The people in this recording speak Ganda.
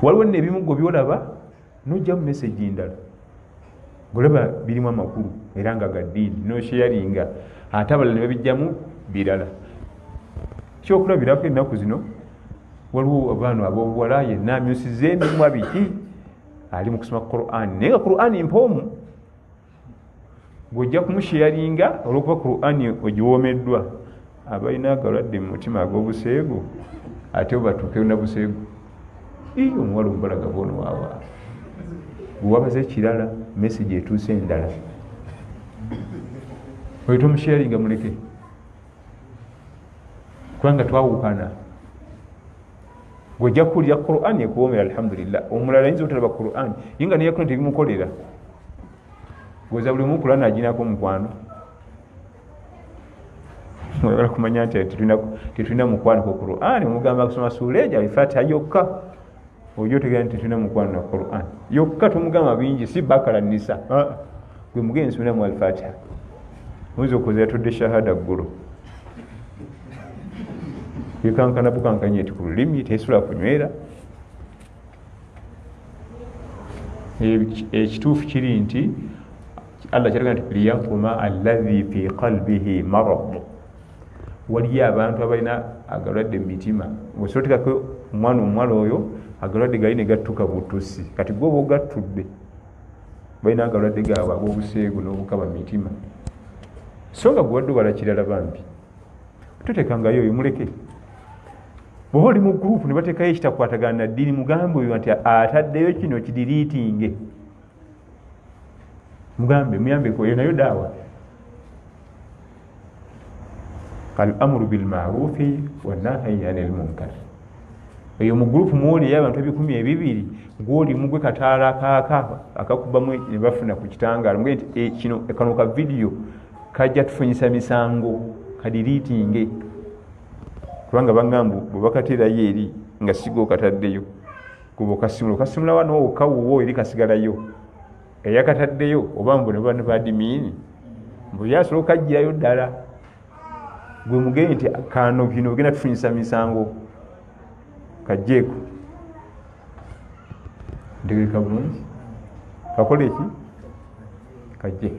waliwo n'ebimu gwe byolaba n'ojjamu message endala golaba birimu amakulu era nga ga ddiini n'osharinga ate abalala ne babijjamu birala. Kyokulabirako ennaku zino waliwo abaana ab'obuwala yenna amyusiza emimwa biki ali mu kusoma Qur'an naye nga Qur'an mpoomu ng'ojja kumusharinga olw'okuba Qur'an ogiwoomeddwa. Abalina agalwadde mu mutima ag'obuseegu ate obatuukeyo na buseegu omuwala omubalaga bwono waawa gwe wabaze ekirala message etuuse endala oyo tomusharinga muleke kubanga twawukana. Gwojja kuwulira Qur'an ekuwoomera alhamdulillah, omulala ayinza obutalaba Qur'an ye nga neyakuna tebimukolera goza buli omu Qur'an aginako mukwano. Mwagala kumanya nti tetulina mukwano ku Qur'an omugamba kusoma sura ejo Al-Fatiha yokka ojo tegera nti tetulina mukwano na Qur'an yokka tumugamba bingi si Bakara Nisa gwe mugenzi nsomera mu Al-Fatiha oyinza okozera tudde shahada ggulo bikankana bukankanye ti ku lulimi tesula kunywera. Ekituufu kiri nti Allah kyalaga nti liyaquma alladhi fi qalbihi marad, waliyo abantu abalina agalwadde mu mitima wesotekako omuwala oyo agalwadde gali ne gattuka butusi kati gwe oba ogattudde balina agalwadde gaabwe ab'obuseegu n'obukaba mu mitima so nga gwe wadde obala kirala bambi totekangayo oyo muleke. Bw'oba oli mu gurupu ne bateekayo ekitakwatagana na ddiini mugambe oyo nti ataddeyo kino kidiriitinge mugambe muyambeko eyo nayo daawa. Al-amru bil ma'rufi wan nahyi anil munkar. Eyo mu gurupu mwoli abantu 120 ng'oli mugwe kataala akakubamu ne bafuna ku kitangaala mugwe nti kino kano ka video kajja tufunyisa misango kadiriitinge kubanga bangambu bwe bakaterayo eri nga sigo kataddeyo kuba okasimula wano okawuwo eri kasigalayo eyakataddeyo oba mbu ne bano badimini mbu yasobola okajjirayo ddala gwe mugende nti kano bino bigenda tufunyisa misango kajjeeko ntegereka bulungi kakole ki kajje